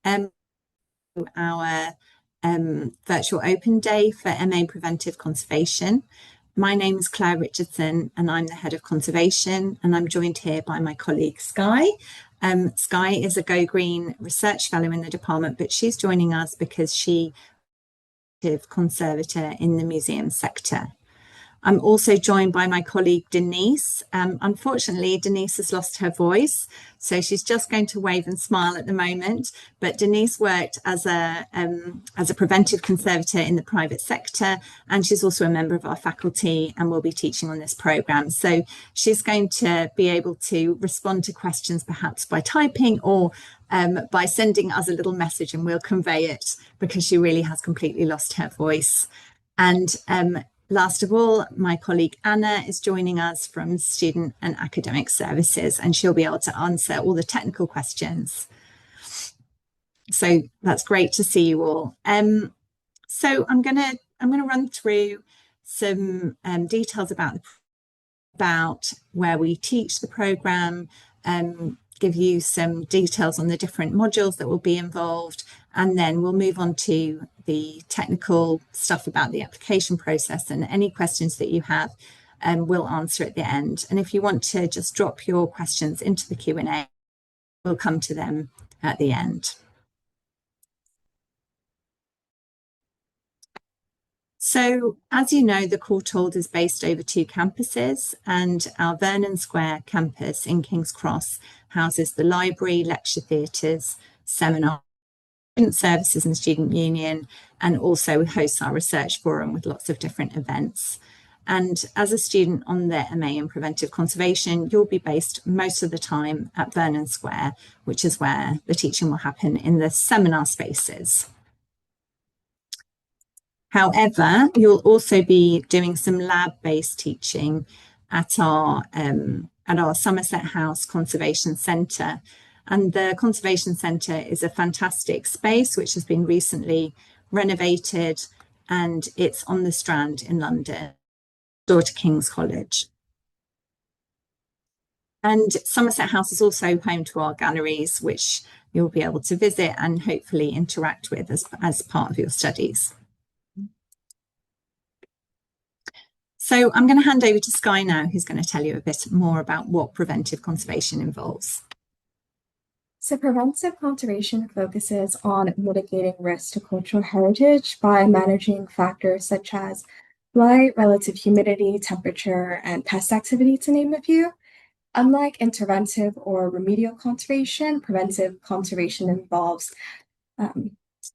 Our virtual open day for MA Preventive Conservation. My name is Claire Richardson and I'm the Head of Conservation, and I'm joined here by my colleague Sky. Sky is a Go Green Research Fellow in the department, but she's joining us because she is conservator in the museum sector. I'm also joined by my colleague Denise. Unfortunately, Denise has lost her voice, so she's just going to wave and smile at the moment. But Denise worked as a preventive conservator in the private sector, and she's also a member of our faculty and will be teaching on this programme. So she's going to be able to respond to questions perhaps by typing or by sending us a little message, and we'll convey it because she really has completely lost her voice. And last of all, my colleague Anna is joining us from Student and Academic Services, and she'll be able to answer all the technical questions. So that's great to see you all. So I'm gonna run through some details about where we teach the programme, give you some details on the different modules that will be involved, and then we'll move on to the technical stuff about the application process, and any questions that you have we'll answer at the end. And if you want to just drop your questions into the Q&A, we'll come to them at the end. So, as you know, the Courtauld is based over 2 campuses, and our Vernon Square campus in King's Cross houses the library, lecture theatres, seminar, student services and student union, and also hosts our research forum with lots of different events. And as a student on the MA in Preventive Conservation, you'll be based most of the time at Vernon Square, which is where the teaching will happen in the seminar spaces. However, you'll also be doing some lab-based teaching at our Somerset House Conservation Centre. And the Conservation Centre is a fantastic space which has been recently renovated, and it's on the Strand in London, door to King's College. And Somerset House is also home to our galleries, which you'll be able to visit and hopefully interact with as part of your studies. So I'm going to hand over to Sky now, who's going to tell you a bit more about what preventive conservation involves. So preventive conservation focuses on mitigating risk to cultural heritage by managing factors such as light, relative humidity, temperature, and pest activity, to name a few. Unlike interventive or remedial conservation, preventive conservation involves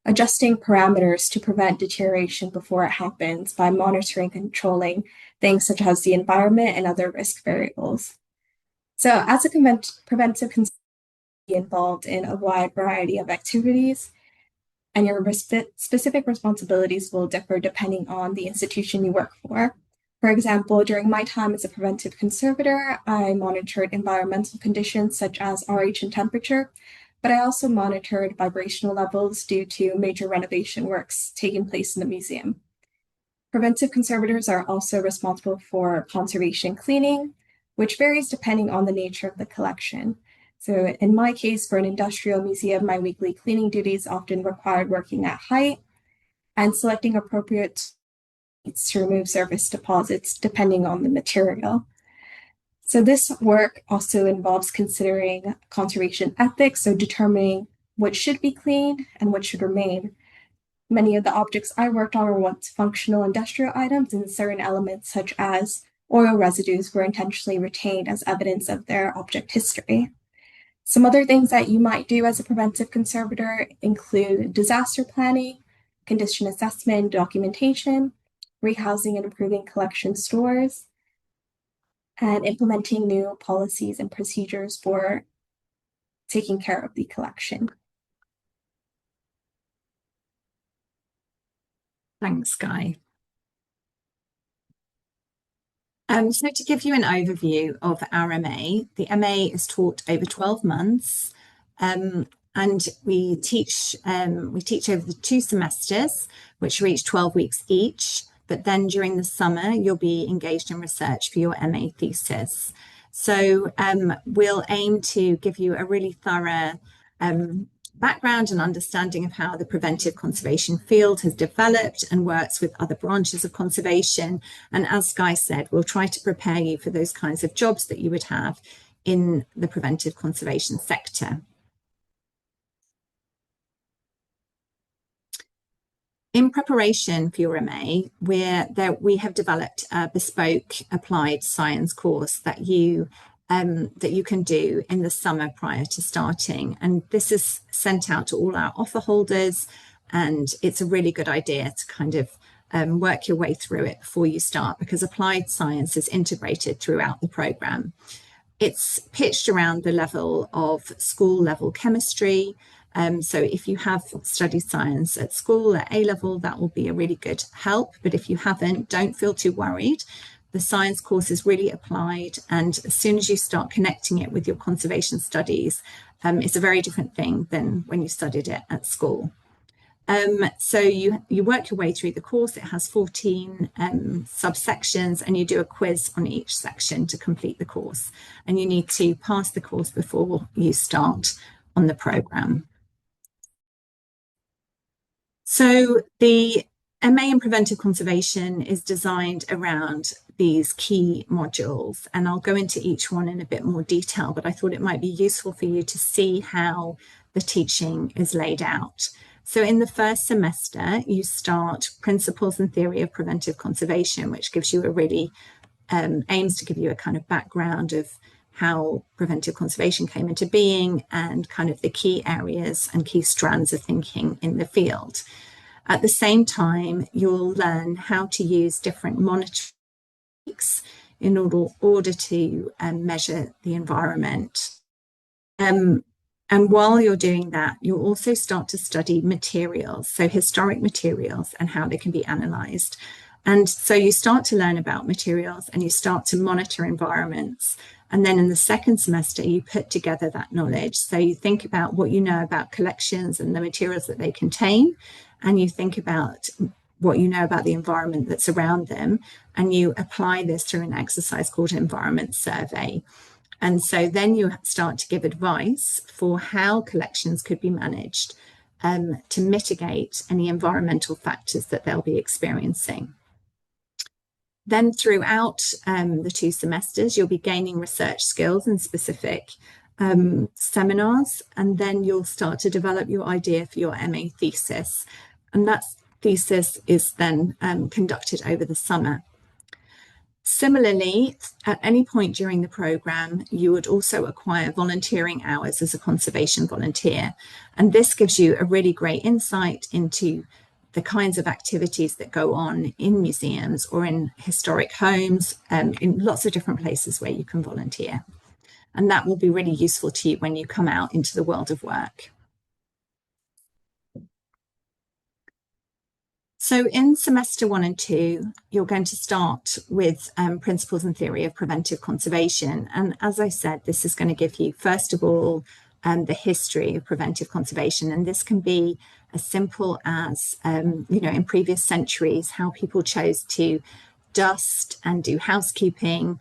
adjusting parameters to prevent deterioration before it happens by monitoring and controlling things such as the environment and other risk variables. So as a preventive conservation involved in a wide variety of activities, and your specific responsibilities will differ depending on the institution you work for. For example, during my time as a preventive conservator, I monitored environmental conditions such as RH and temperature, but I also monitored vibrational levels due to major renovation works taking place in the museum. Preventive conservators are also responsible for conservation cleaning, which varies depending on the nature of the collection. So in my case, for an industrial museum, my weekly cleaning duties often required working at height and selecting appropriate to remove surface deposits depending on the material. So this work also involves considering conservation ethics, so determining what should be cleaned and what should remain. Many of the objects I worked on were once functional industrial items, and certain elements such as oil residues were intentionally retained as evidence of their object history. Some other things that you might do as a preventive conservator include disaster planning, condition assessment, documentation, rehousing and improving collection stores, and implementing new policies and procedures for taking care of the collection. Thanks, Sky. So to give you an overview of our MA, the MA is taught over 12 months, and we teach over the 2 semesters, which are each 12 weeks each. But then during the summer, you'll be engaged in research for your MA thesis. So we'll aim to give you a really thorough background and understanding of how the preventive conservation field has developed and works with other branches of conservation. And as Guy said, we'll try to prepare you for those kinds of jobs that you would have in the preventive conservation sector. In preparation for your MA, we have developed a bespoke applied science course that you can do in the summer prior to starting. And this is sent out to all our offer holders, and it's a really good idea to kind of work your way through it before you start, because applied science is integrated throughout the programme. It's pitched around the level of school level chemistry. So if you have studied science at school at A level, that will be a really good help. But if you haven't, don't feel too worried. The science course is really applied. And as soon as you start connecting it with your conservation studies, it's a very different thing than when you studied it at school. So you work your way through the course. It has 14 subsections, and you do a quiz on each section to complete the course. And you need to pass the course before you start on the programme. So the MA in Preventive Conservation is designed around these key modules, and I'll go into each one in a bit more detail, but I thought it might be useful for you to see how the teaching is laid out. So in the first semester, you start Principles and Theory of Preventive Conservation, which gives you a really, aims to give you a kind of background of how preventive conservation came into being and kind of the key areas and key strands of thinking in the field. At the same time, you'll learn how to use different monitoring techniques in order to measure the environment. And while you're doing that, you'll also start to study materials, so historic materials and how they can be analysed. And so you start to learn about materials and you start to monitor environments. And then in the second semester, you put together that knowledge. So you think about what you know about collections and the materials that they contain, and you think about what you know about the environment that's around them, and you apply this through an exercise called environment survey. And so then you start to give advice for how collections could be managed to mitigate any environmental factors that they'll be experiencing. Then throughout the 2 semesters, you'll be gaining research skills in specific seminars, and then you'll start to develop your idea for your MA thesis. And that thesis is then conducted over the summer. Similarly, at any point during the programme, you would also acquire volunteering hours as a conservation volunteer. And this gives you a really great insight into the kinds of activities that go on in museums or in historic homes, in lots of different places where you can volunteer. And that will be really useful to you when you come out into the world of work. So in semester 1 and 2, you're going to start with Principles and Theory of Preventive Conservation. And as I said, this is going to give you, first of all, the history of preventive conservation. And this can be as simple as, in previous centuries, how people chose to dust and do housekeeping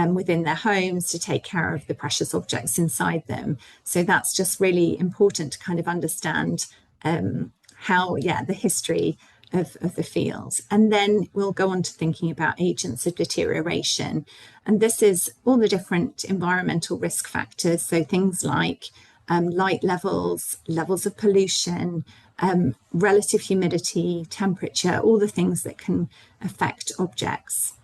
within their homes to take care of the precious objects inside them. So that's just really important to kind of understand the history of the field. And then we'll go on to thinking about agents of deterioration. And this is all the different environmental risk factors. So things like light levels, levels of pollution, relative humidity, temperature, all the things that can affect objects.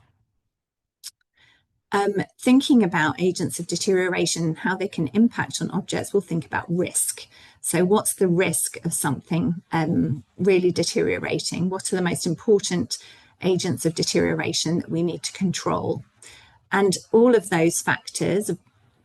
Thinking about agents of deterioration, how they can impact on objects, we'll think about risk. So what's the risk of something really deteriorating? What are the most important agents of deterioration that we need to control? And all of those factors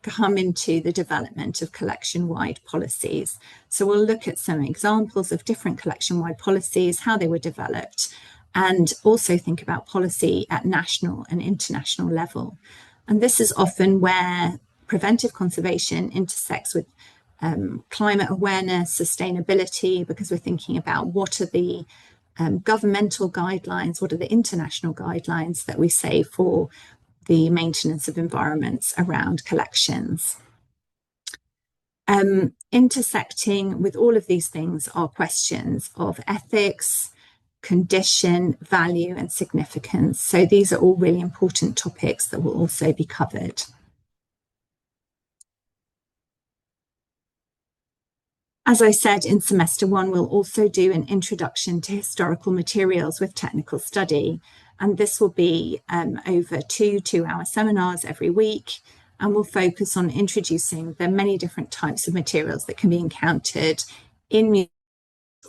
come into the development of collection-wide policies. So we'll look at some examples of different collection-wide policies, how they were developed, and also think about policy at national and international level. And this is often where preventive conservation intersects with climate awareness, sustainability, because we're thinking about what are the governmental guidelines, what are the international guidelines that we say for the maintenance of environments around collections. Intersecting with all of these things are questions of ethics, condition, value, and significance. So these are all really important topics that will also be covered. As I said, in semester one, we'll also do an introduction to historical materials with technical study. And this will be over two-hour seminars every week. And we'll focus on introducing the many different types of materials that can be encountered in museums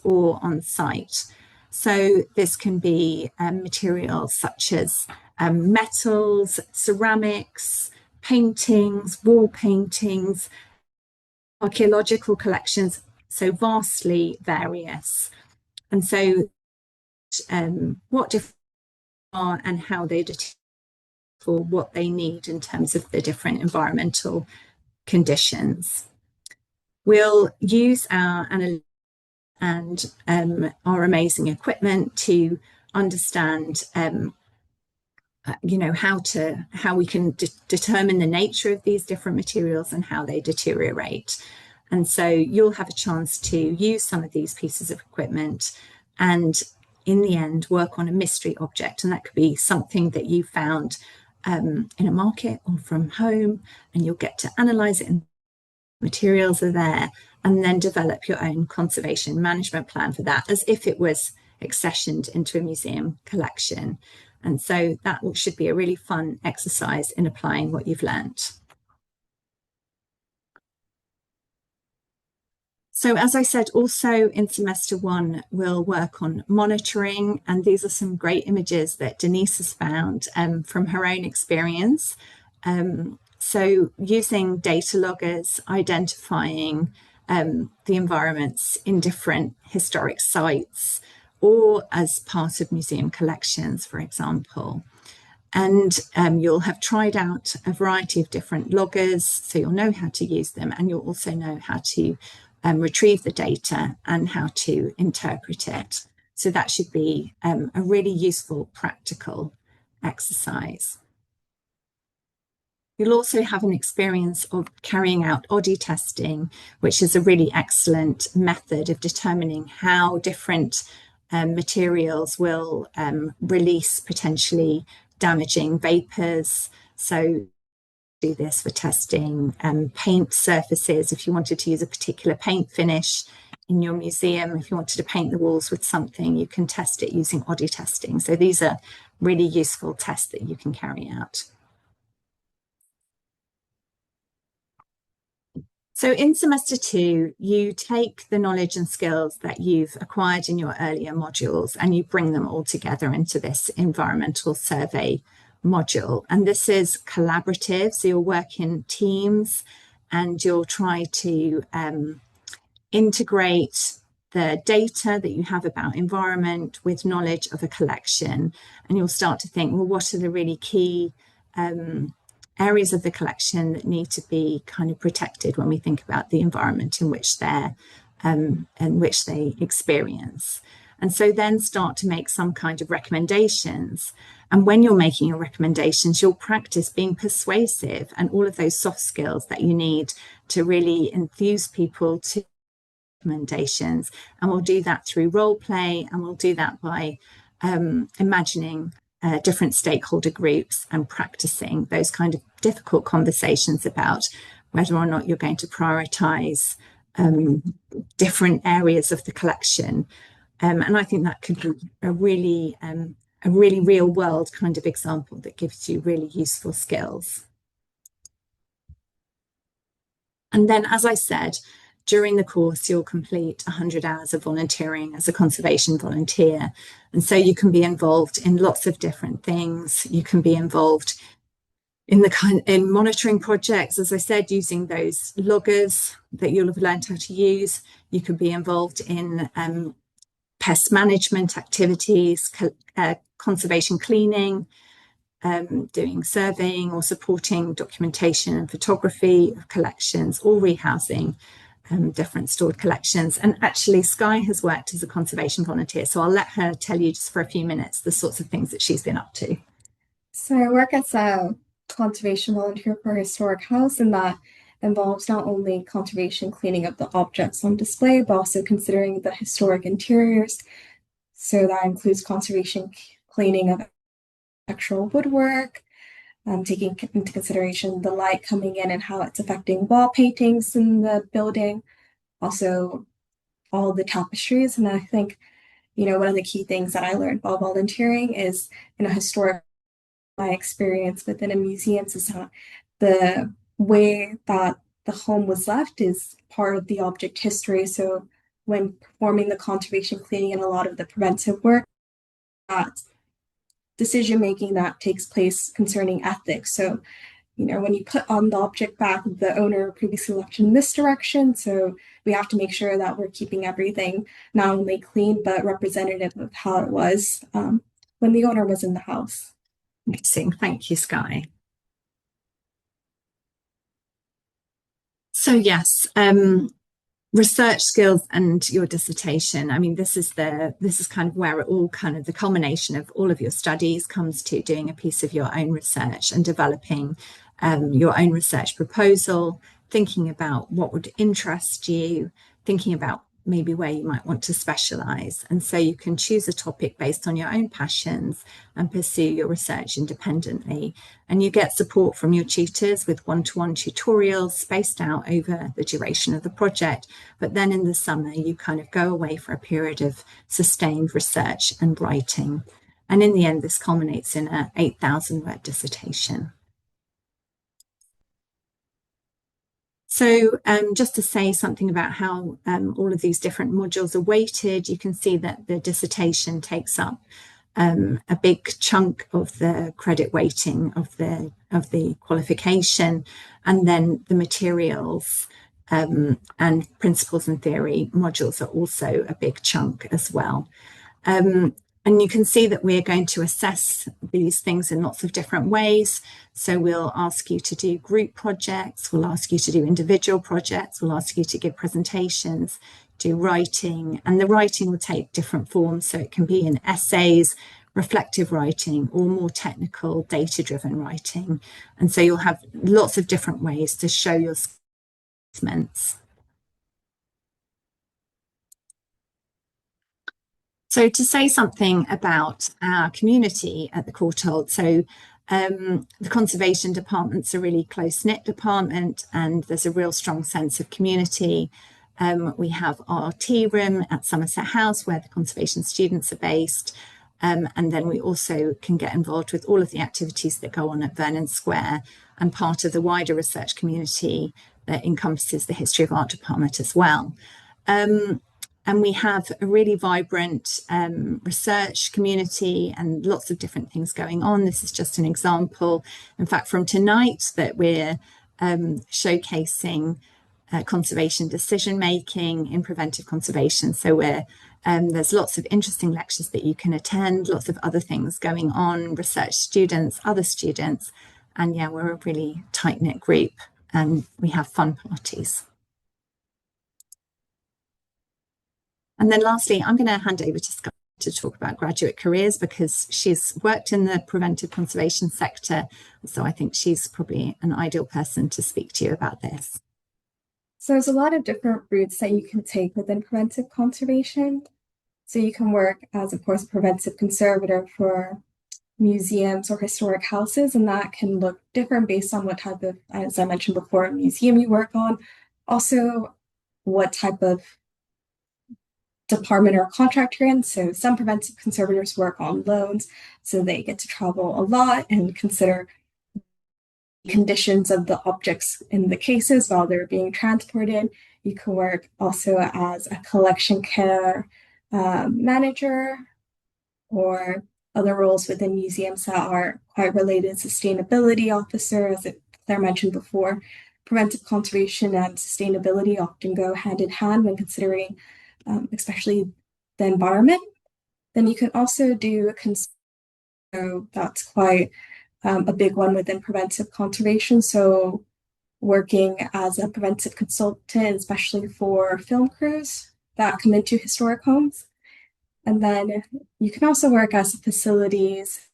or on site. So this can be materials such as metals, ceramics, paintings, wall paintings, archaeological collections, so vastly various. And so what different are and how they determine for what they need in terms of the different environmental conditions. We'll use our analytics and our amazing equipment to understand how we can determine the nature of these different materials and how they deteriorate. And so you'll have a chance to use some of these pieces of equipment and in the end work on a mystery object. And that could be something that you found in a market or from home, and you'll get to analyze it and materials are there, and then develop your own conservation management plan for that as if it was accessioned into a museum collection. And so that should be a really fun exercise in applying what you've learnt. So as I said, also in semester one, we'll work on monitoring, and these are some great images that Denise has found from her own experience. So using data loggers, identifying the environments in different historic sites or as part of museum collections, for example. And you'll have tried out a variety of different loggers, so you'll know how to use them, and you'll also know how to retrieve the data and how to interpret it. So that should be a really useful practical exercise. You'll also have an experience of carrying out ODI testing, which is a really excellent method of determining how different materials will release potentially damaging vapors. So do this for testing paint surfaces. If you wanted to use a particular paint finish in your museum, if you wanted to paint the walls with something, you can test it using ODI testing. So these are really useful tests that you can carry out. So in semester two, you take the knowledge and skills that you've acquired in your earlier modules and you bring them all together into this environmental survey module. And this is collaborative, so you'll work in teams and you'll try to integrate the data that you have about environment with knowledge of a collection. And you'll start to think, well, what are the really key areas of the collection that need to be kind of protected when we think about the environment in which they experience. And so then start to make some kind of recommendations. And when you're making your recommendations, you'll practice being persuasive and all of those soft skills that you need to really enthuse people to recommendations. And we'll do that through role play, and we'll do that by imagining different stakeholder groups and practicing those kind of difficult conversations about whether or not you're going to prioritize different areas of the collection. And I think that could be a really real world kind of example that gives you really useful skills. And then, as I said, during the course, you'll complete 100 hours of volunteering as a conservation volunteer. And so you can be involved in lots of different things. You can be involved in monitoring projects, as I said, using those loggers that you'll have learned how to use. You could be involved in pest management activities, conservation cleaning, doing surveying or supporting documentation and photography of collections, or rehousing different stored collections. And actually, Skye has worked as a conservation volunteer, so I'll let her tell you just for a few minutes the sorts of things that she's been up to. So I work as a conservation volunteer for a historic house, and that involves not only conservation cleaning of the objects on display, but also considering the historic interiors. So that includes conservation cleaning of actual woodwork, taking into consideration the light coming in and how it's affecting wall paintings in the building, also all the tapestries. And I think, one of the key things that I learned while volunteering is, historic, my experience within a museum is that the way that the home was left is part of the object history. So when performing the conservation cleaning and a lot of the preventive work, that decision making that takes place concerning ethics. So, when you put on the object back, the owner previously left in this direction. So we have to make sure that we're keeping everything not only clean, but representative of how it was when the owner was in the house. Amazing. Thank you, Sky. So yes, research skills and your dissertation. I mean, this is kind of where it all kind of the culmination of all of your studies comes to doing a piece of your own research and developing your own research proposal, thinking about what would interest you, thinking about maybe where you might want to specialize. And so you can choose a topic based on your own passions and pursue your research independently. And you get support from your tutors with one-to-one tutorials spaced out over the duration of the project. But then in the summer, you kind of go away for a period of sustained research and writing. And in the end, this culminates in an 8,000-word dissertation. So just to say something about how all of these different modules are weighted, you can see that the dissertation takes up a big chunk of the credit weighting of the qualification, and then the materials and principles and theory modules are also a big chunk as well. And you can see that we're going to assess these things in lots of different ways. So we'll ask you to do group projects, we'll ask you to do individual projects, we'll ask you to give presentations, do writing, and the writing will take different forms. So it can be in essays, reflective writing, or more technical data-driven writing. And so you'll have lots of different ways to show your assessments. So to say something about our community at the Courtauld, so the conservation department's a really close-knit department and there's a real strong sense of community. We have our tea room at Somerset House where the conservation students are based. And then we also can get involved with all of the activities that go on at Vernon Square and part of the wider research community that encompasses the History of Art department as well. And we have a really vibrant research community and lots of different things going on. This is just an example, in fact, from tonight that we're showcasing conservation decision making in preventive conservation. So there's lots of interesting lectures that you can attend, lots of other things going on, research students, other students. And yeah, we're a really tight-knit group and we have fun parties. And then lastly, I'm going to hand over to Sky to talk about graduate careers because she's worked in the preventive conservation sector. So I think she's probably an ideal person to speak to you about this. So there's a lot of different routes that you can take within preventive conservation. So you can work as, of course, a preventive conservator for museums or historic houses, and that can look different based on what type of, as I mentioned before, museum you work on. Also, what type of department or contract you're in. So some preventive conservators work on loans, so they get to travel a lot and consider conditions of the objects in the cases while they're being transported. You can work also as a collection care manager or other roles within museums that are quite related. Sustainability officer, as Claire mentioned before. Preventive conservation and sustainability often go hand in hand when considering especially the environment. Then you can also do so that's quite a big one within preventive conservation. So working as a preventive consultant, especially for film crews that come into historic homes. And then you can also work as a facilities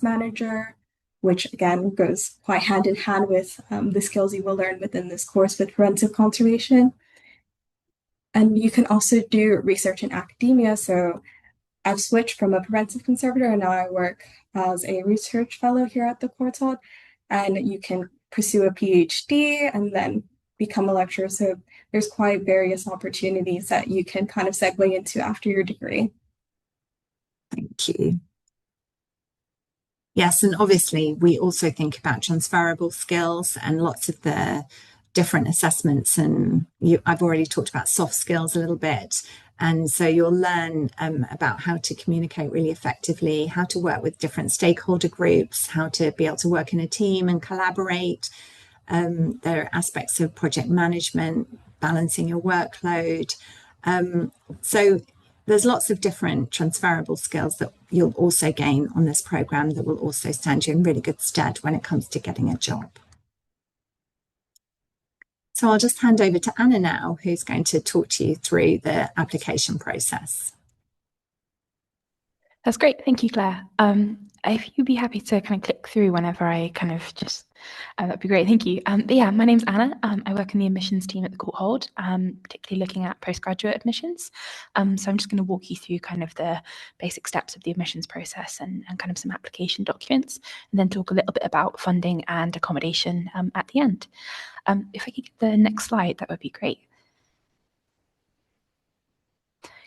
manager which again goes quite hand in hand with the skills you will learn within this course with preventive conservation. And you can also do research in academia. So I've switched from a preventive conservator and now I work as a research fellow here at the Courtauld. And you can pursue a PhD and then become a lecturer. So there's quite various opportunities that you can kind of segue into after your degree. Thank you. Yes, and obviously we also think about transferable skills and lots of the different assessments. And I've already talked about soft skills a little bit. And so you'll learn about how to communicate really effectively, how to work with different stakeholder groups, how to be able to work in a team and collaborate. There are aspects of project management, balancing your workload. So there's lots of different transferable skills that you'll also gain on this program that will also stand you in really good stead when it comes to getting a job. So I'll just hand over to Anna now, who's going to talk to you through the application process. That's great. Thank you, Claire. If you'd be happy to kind of click through whenever I kind of just, that'd be great. Thank you. But yeah, my name's Anna. I work in the admissions team at the Courtauld, particularly looking at postgraduate admissions. So I'm just going to walk you through kind of the basic steps of the admissions process and kind of some application documents, and then talk a little bit about funding and accommodation at the end. If I could get the next slide, that would be great.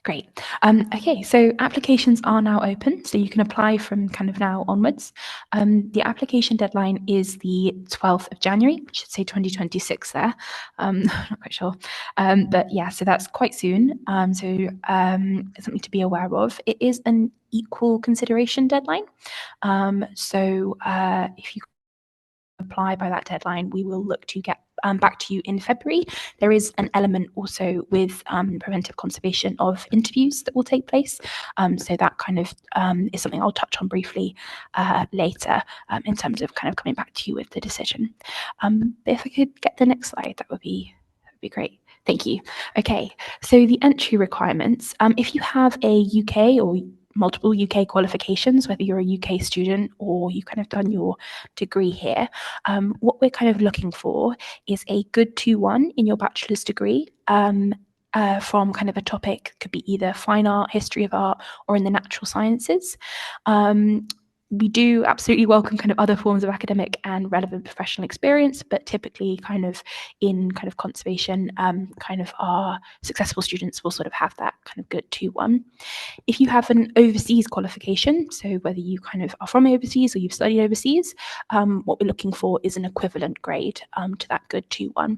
Great. Okay, so applications are now open, so you can apply from kind of now onwards. The application deadline is the 12th of January, which should say 2026 there. Not quite sure. But yeah, so that's quite soon. So something to be aware of. It is an equal consideration deadline. So if you apply by that deadline, we will look to get back to you in February. There is an element also with preventive conservation of interviews that will take place. So that kind of is something I'll touch on briefly later in terms of kind of coming back to you with the decision. But if I could get the next slide, that would be great. Thank you. Okay, so the entry requirements. If you have a UK or multiple UK qualifications, whether you're a UK student or you kind of done your degree here, what we're kind of looking for is a good 2-1 in your bachelor's degree from kind of a topic, could be either fine art, history of art, or in the natural sciences. We do absolutely welcome kind of other forms of academic and relevant professional experience, but typically kind of in kind of conservation, kind of our successful students will sort of have that kind of good 2-1. If you have an overseas qualification, so whether you kind of are from overseas or you've studied overseas, what we're looking for is an equivalent grade to that good 2-1.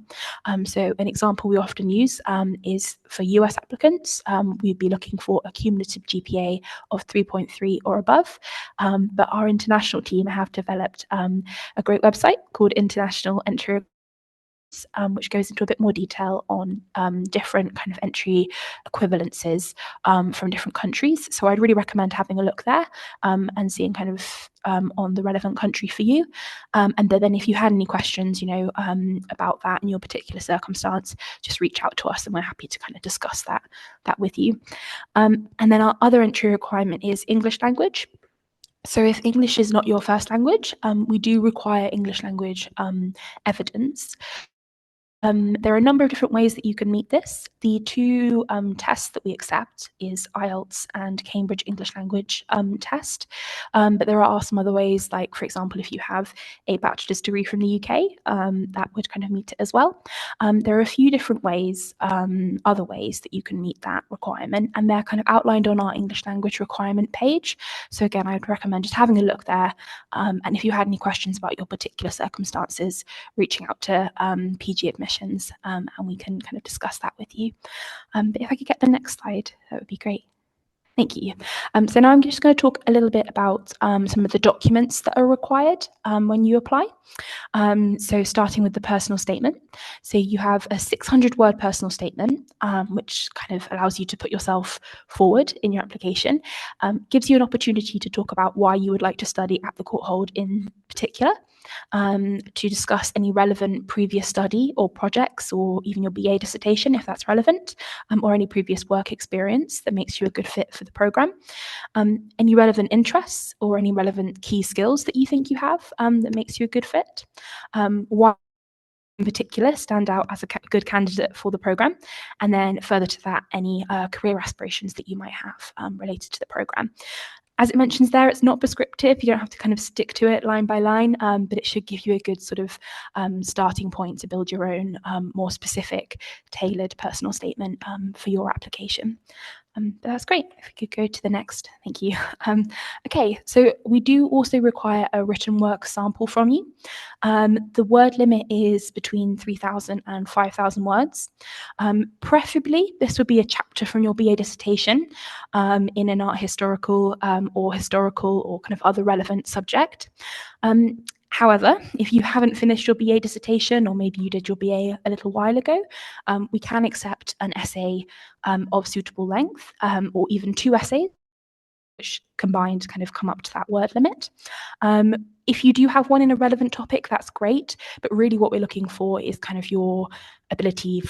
So an example we often use is for US applicants, we'd be looking for a cumulative GPA of 3.3 or above. But our international team have developed a great website called International Entry, which goes into a bit more detail on different kind of entry equivalences from different countries. So I'd really recommend having a look there and seeing kind of on the relevant country for you. And then if you had any questions, about that in your particular circumstance, just reach out to us and we're happy to kind of discuss that with you. And then our other entry requirement is English language. So if English is not your first language, we do require English language evidence. There are a number of different ways that you can meet this. The two tests that we accept is IELTS and Cambridge English Language test. But there are some other ways, like, for example, if you have a bachelor's degree from the UK, that would kind of meet it as well. There are a few different ways, other ways that you can meet that requirement, and they're kind of outlined on our English language requirement page. So again, I'd recommend just having a look there. And if you had any questions about your particular circumstances, reaching out to PG Admissions, and we can kind of discuss that with you. But if I could get the next slide, that would be great. Thank you. So now I'm just going to talk a little bit about some of the documents that are required when you apply. So starting with the personal statement. So you have a 600-word personal statement, which kind of allows you to put yourself forward in your application, gives you an opportunity to talk about why you would like to study at the Courtauld in particular. to discuss any relevant previous study or projects, or even your BA dissertation if that's relevant, or any previous work experience that makes you a good fit for the program. Any relevant interests or any relevant key skills that you think you have that makes you a good fit. Why in particular stand out as a good candidate for the program, and then further to that, any career aspirations that you might have related to the program. As it mentions there, it's not prescriptive. You don't have to kind of stick to it line by line, but it should give you a good sort of starting point to build your own more specific, tailored personal statement for your application. That's great. If we could go to the next, thank you. Okay, so we do also require a written work sample from you. The word limit is between 3,000 and 5,000 words. Preferably, this would be a chapter from your BA dissertation in an art historical or kind of other relevant subject. However, if you haven't finished your BA dissertation, or maybe you did your BA a little while ago, we can accept an essay of suitable length, or even 2 essays, which combined kind of come up to that word limit. If you do have one in a relevant topic, that's great, but really what we're looking for is kind of your ability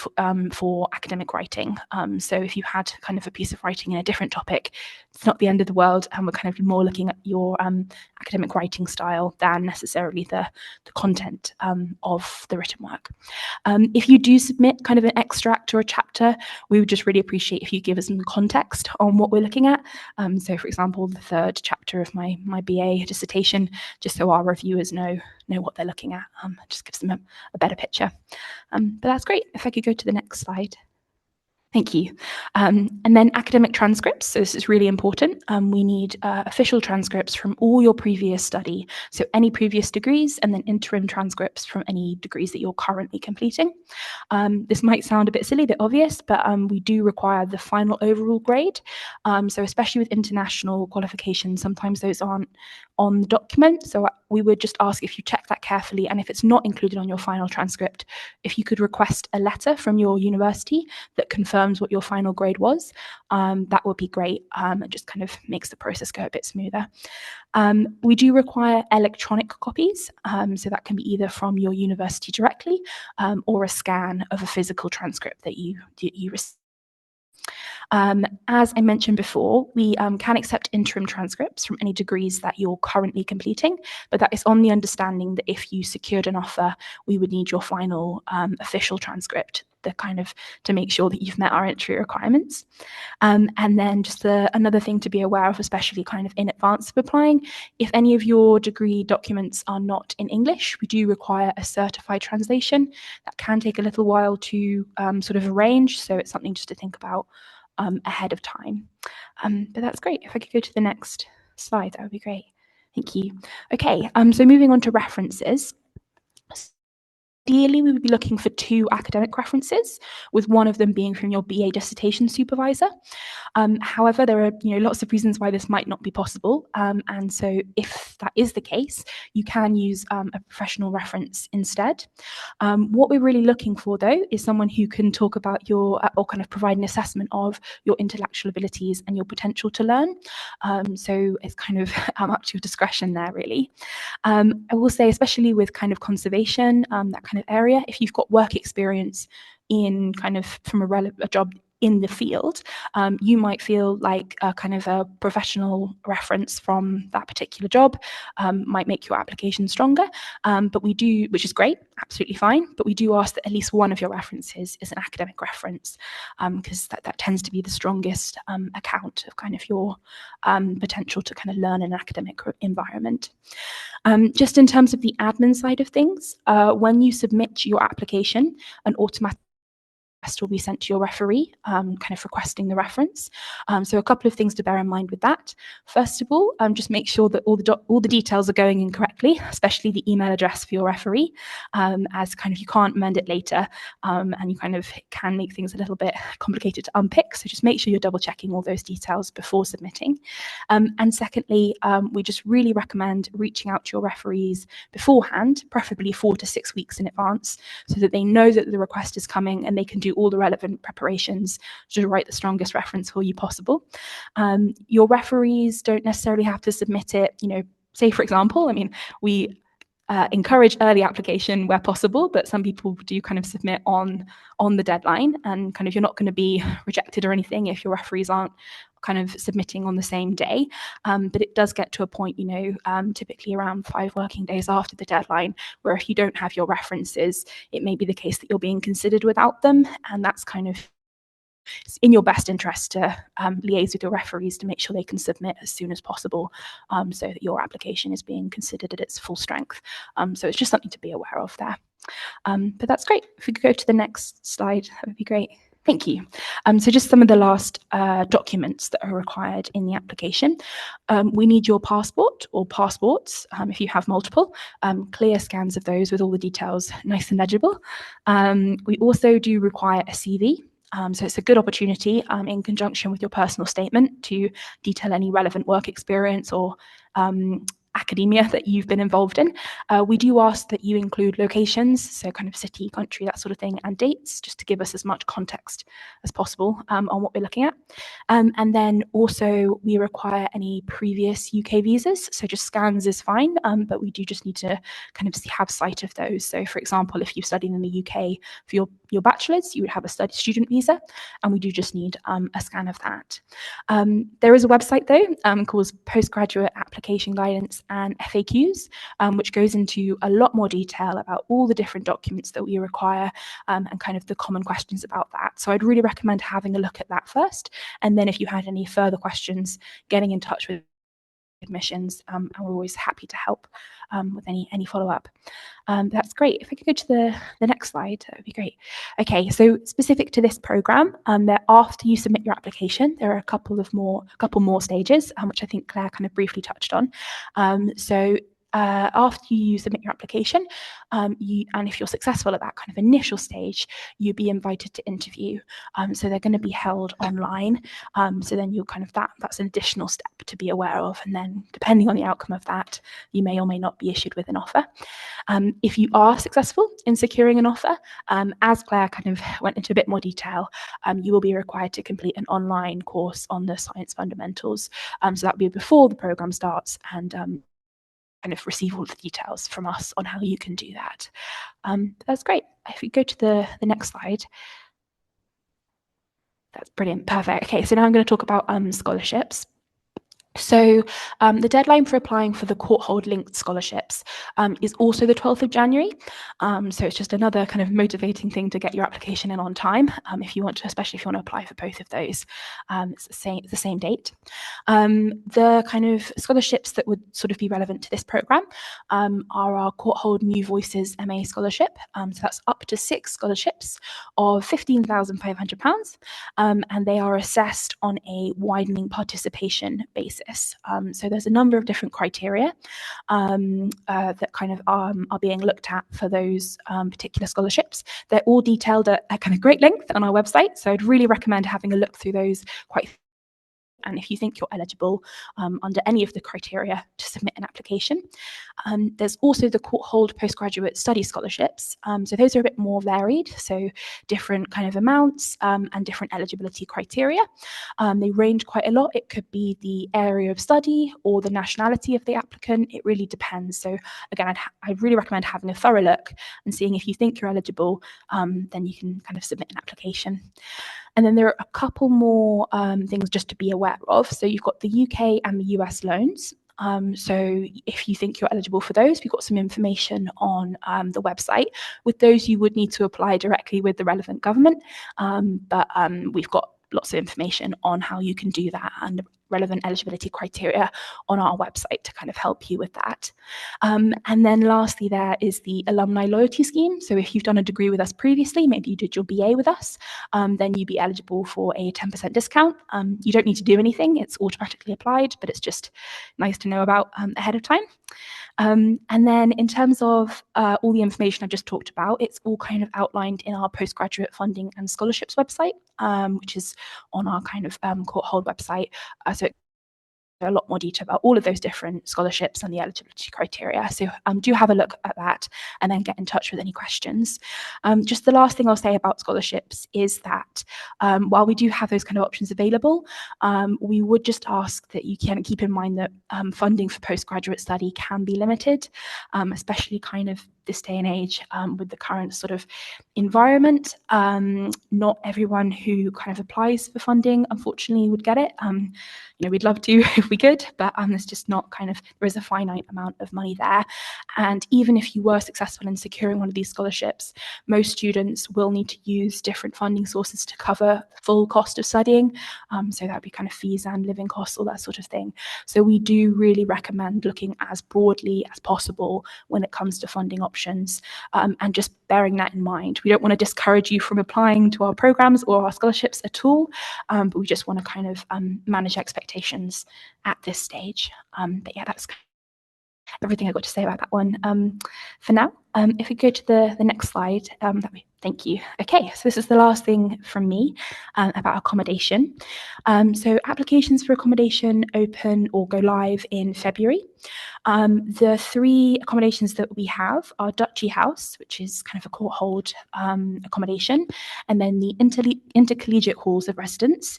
for academic writing. So if you had kind of a piece of writing in a different topic, it's not the end of the world, and we're kind of more looking at your academic writing style than necessarily the content of the written work. If you do submit kind of an extract or a chapter, we would just really appreciate if you give us some context on what we're looking at. So for example, the 3rd chapter of my BA dissertation, just so our reviewers know what they're looking at, just gives them a better picture. But that's great. If I could go to the next slide. Thank you. And then academic transcripts. So this is really important. We need official transcripts from all your previous study. So any previous degrees, and then interim transcripts from any degrees that you're currently completing. This might sound a bit silly, a bit obvious, but we do require the final overall grade. So especially with international qualifications, sometimes those aren't on the document. So we would just ask if you check that carefully, and if it's not included on your final transcript, if you could request a letter from your university that confirms what your final grade was, that would be great. It just kind of makes the process go a bit smoother. We do require electronic copies, so that can be either from your university directly or a scan of a physical transcript that you receive. As I mentioned before, we can accept interim transcripts from any degrees that you're currently completing, but that is on the understanding that if you secured an offer, we would need your final official transcript to make sure that you've met our entry requirements. And then just another thing to be aware of, especially kind of in advance of applying, if any of your degree documents are not in English, we do require a certified translation. That can take a little while to sort of arrange, so it's something just to think about ahead of time. But that's great. If I could go to the next slide, that would be great. Thank you. Okay, so moving on to references. Ideally, we would be looking for 2 academic references, with one of them being from your BA dissertation supervisor. However, there are lots of reasons why this might not be possible, and so if that is the case, you can use a professional reference instead. What we're really looking for, though, is someone who can talk about or kind of provide an assessment of your intellectual abilities and your potential to learn. So it's kind of up to your discretion there, really. I will say, especially with kind of conservation, that kind of area, if you've got work experience in kind of from a job in the field, you might feel like a kind of a professional reference from that particular job might make your application stronger. But we do, which is great, absolutely fine, but we do ask that at least one of your references is an academic reference, because that tends to be the strongest account of kind of your potential to kind of learn in an academic environment. Just in terms of the admin side of things, when you submit your application, an automatic request will be sent to your referee, kind of requesting the reference. So a couple of things to bear in mind with that. First of all, just make sure that all the details are going in correctly, especially the email address for your referee, as kind of you can't amend it later, and you kind of can make things a little bit complicated to unpick. So just make sure you're double checking all those details before submitting. And secondly, we just really recommend reaching out to your referees beforehand, preferably 4 to 6 weeks in advance, so that they know that the request is coming and they can do all the relevant preparations to write the strongest reference for you possible. Your referees don't necessarily have to submit it, say for example, we encourage early application where possible, but some people do kind of submit on the deadline, and kind of you're not going to be rejected or anything if your referees aren't kind of submitting on the same day. But it does get to a point, typically around 5 working days after the deadline, where if you don't have your references, it may be the case that you're being considered without them, and that's kind of it's in your best interest to liaise with your referees to make sure they can submit as soon as possible, so that your application is being considered at its full strength. So it's just something to be aware of there. But that's great. If we could go to the next slide, that would be great. Thank you. So just some of the last documents that are required in the application. We need your passport or passports, if you have multiple, clear scans of those with all the details nice and legible. We also do require a CV. So it's a good opportunity in conjunction with your personal statement to detail any relevant work experience or academia that you've been involved in. We do ask that you include locations, so kind of city, country, that sort of thing, and dates, just to give us as much context as possible on what we're looking at. And then also we require any previous UK visas, so just scans is fine, but we do just need to kind of have sight of those. So for example, if you studied in the UK for your bachelor's, you would have a student visa, and we do just need a scan of that. There is a website though called Postgraduate Application Guidance and FAQs, which goes into a lot more detail about all the different documents that we require, and kind of the common questions about that. So I'd really recommend having a look at that first, and then if you had any further questions, getting in touch with admissions, and we're always happy to help with any follow-up. That's great. If we could go to the next slide, that would be great. Okay, so specific to this program, that after you submit your application, there are a couple more stages, which I think Claire kind of briefly touched on. So after you submit your application, and if you're successful at that kind of initial stage, you'll be invited to interview. So they're going to be held online. So then you'll kind of that's an additional step to be aware of. And then depending on the outcome of that, you may or may not be issued with an offer. If you are successful in securing an offer, as Claire kind of went into a bit more detail, you will be required to complete an online course on the science fundamentals. So that will be before the program starts, and kind of receive all the details from us on how you can do that. That's great. If we go to the next slide. That's brilliant. Perfect. Okay, so now I'm going to talk about scholarships. So the deadline for applying for the Courtauld linked scholarships is also the 12th of January. So it's just another kind of motivating thing to get your application in on time, if you want to, especially if you want to apply for both of those. It's the same date. The kind of scholarships that would sort of be relevant to this program are our Courtauld New Voices MA scholarship. So that's up to 6 scholarships of £15,500, and they are assessed on a widening participation basis. So there's a number of different criteria that kind of are being looked at for those particular scholarships. They're all detailed at kind of great length on our website, so I'd really recommend having a look through those quite. And if you think you're eligible under any of the criteria to submit an application. There's also the Courtauld Postgraduate Study Scholarships. So those are a bit more varied, so different kind of amounts and different eligibility criteria. They range quite a lot. It could be the area of study or the nationality of the applicant. It really depends. So again, I'd really recommend having a thorough look and seeing if you think you're eligible, then you can kind of submit an application. And then there are a couple more things just to be aware of. So you've got the UK and the US loans. So if you think you're eligible for those, we've got some information on the website. With those, you would need to apply directly with the relevant government, but we've got lots of information on how you can do that and the relevant eligibility criteria on our website to kind of help you with that. And then lastly, there is the alumni loyalty scheme. So if you've done a degree with us previously, maybe you did your BA with us, then you'd be eligible for a 10% discount. You don't need to do anything, it's automatically applied, but it's just nice to know about ahead of time. And then in terms of all the information I've just talked about, it's all kind of outlined in our postgraduate funding and scholarships website, which is on our kind of Courtauld website. So it a lot more detail about all of those different scholarships and the eligibility criteria. So do have a look at that and then get in touch with any questions. Just the last thing I'll say about scholarships is that while we do have those kind of options available, we would just ask that you can keep in mind that funding for postgraduate study can be limited, especially kind of this day and age with the current sort of environment. Not everyone who kind of applies for funding, unfortunately, would get it. We'd love to if we could, but there's just not there is a finite amount of money there. And even if you were successful in securing one of these scholarships, most students will need to use different funding sources to cover full cost of studying. So that'd be kind of fees and living costs, all that sort of thing. So we do really recommend looking as broadly as possible when it comes to funding options, and just bearing that in mind. We don't want to discourage you from applying to our programs or our scholarships at all, but we just want to kind of manage expectations at this stage. But yeah, that's everything I've got to say about that one for now. If we go to the next slide, thank you. Okay, so this is the last thing from me about accommodation. So applications for accommodation open or go live in February. The 3 accommodations that we have are Duchy House, which is kind of a Courtauld accommodation, and then the Intercollegiate Halls of Residence,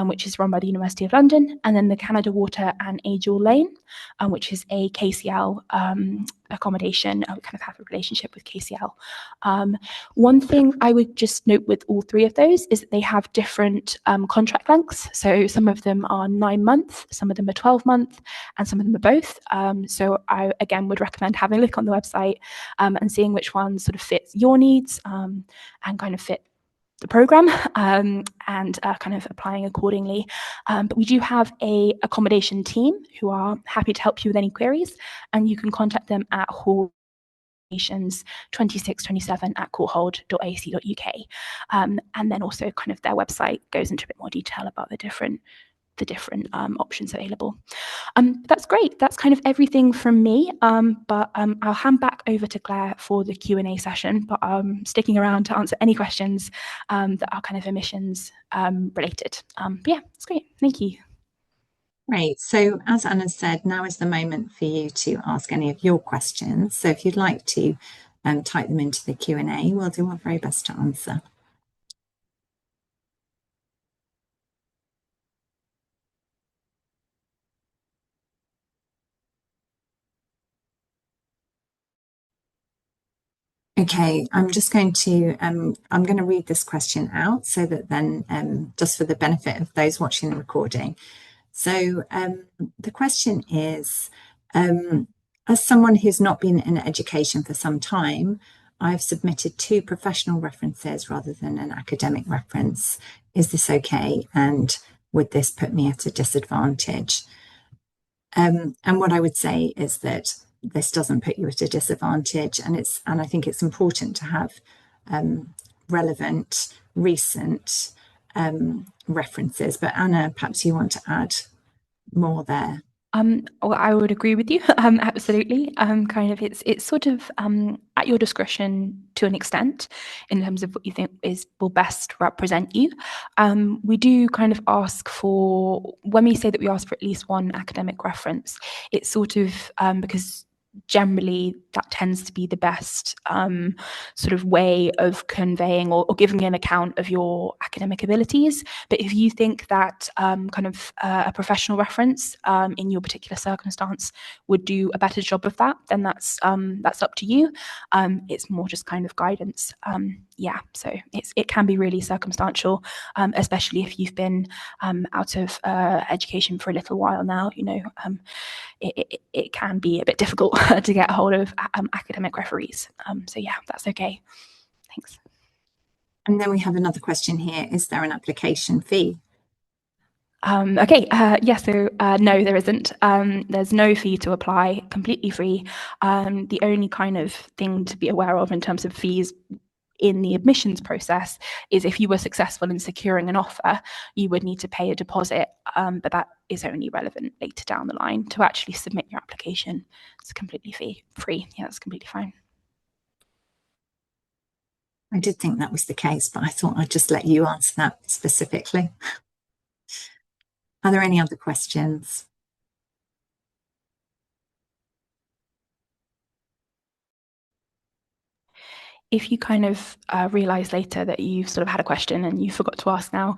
which is run by the University of London, and then the Canada Water and Angel Lane, which is a KCL accommodation. We kind of have a relationship with KCL. One thing I would just note with all 3 of those is that they have different contract lengths. So some of them are 9 months, some of them are 12 months, and some of them are both. So I, again, would recommend having a look on the website and seeing which one sort of fits your needs and kind of fit the program and kind of applying accordingly. But we do have a accommodation team who are happy to help you with any queries, and you can contact them at Hall 2627 at courtauld.ac.uk. And then also kind of their website goes into a bit more detail about the different options available. That's great. That's kind of everything from me. But I'll hand back over to Claire for the Q&A session, but sticking around to answer any questions that are kind of admissions related. But yeah, it's great. Thank you. Great. So as Anna said, now is the moment for you to ask any of your questions. So if you'd like to type them into the Q&A, we'll do our very best to answer. Okay, I'm just going to read this question out so that then just for the benefit of those watching the recording. So the question is, as someone who's not been in education for some time, I've submitted 2 professional references rather than an academic reference. Is this okay? And would this put me at a disadvantage? And what I would say is that this doesn't put you at a disadvantage, and I think it's important to have relevant, recent references. But Anna, perhaps you want to add more there. Well, I would agree with you. Absolutely. Kind of, it's sort of at your discretion to an extent in terms of what you think will best represent you. We do kind of ask for, when we say that we ask for at least 1 academic reference, it's sort of because generally that tends to be the best sort of way of conveying or giving an account of your academic abilities. But if you think that kind of a professional reference in your particular circumstance would do a better job of that, then that's up to you. It's more just kind of guidance. Yeah, so it can be really circumstantial, especially if you've been out of education for a little while now. It can be a bit difficult to get hold of academic referees. So yeah, that's okay. Thanks. And then we have another question here. Is there an application fee? Okay, yeah, so no, there isn't. There's no fee to apply, completely free. The only kind of thing to be aware of in terms of fees in the admissions process is if you were successful in securing an offer, you would need to pay a deposit, but that is only relevant later down the line. To actually submit your application, it's completely free. Yeah, that's completely fine. I did think that was the case, but I thought I'd just let you answer that specifically. Are there any other questions? if you kind of realize later that you've sort of had a question and you forgot to ask now,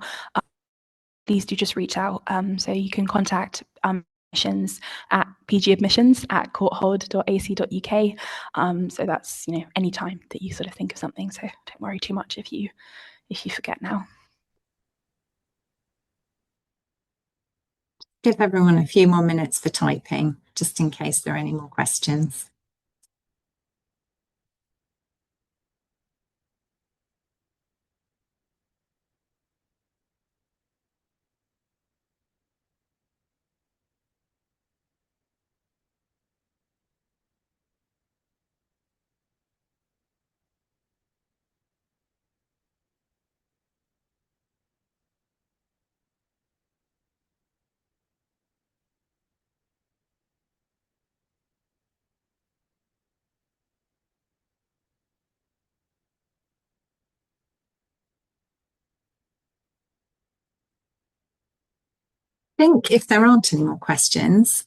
please do just reach out. So you can contact admissions at pgadmissions@courtauld.ac.uk. So that's, you know, any time that you sort of think of something. So don't worry too much if you forget now. Give everyone a few more minutes for typing, just in case there are any more questions. I think if there aren't any more questions,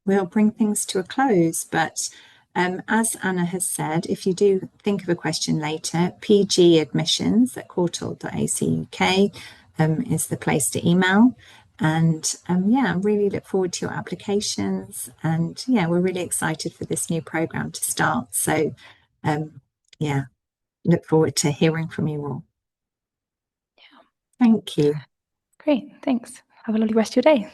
we'll bring things to a close. But as Anna has said, if you do think of a question later, pgadmissions@courtauld.ac.uk is the place to email. And yeah, I really look forward to your applications. And yeah, we're really excited for this new programme to start. So yeah, look forward to hearing from you all. Yeah. Thank you. Great, thanks. Have a lovely rest of your day.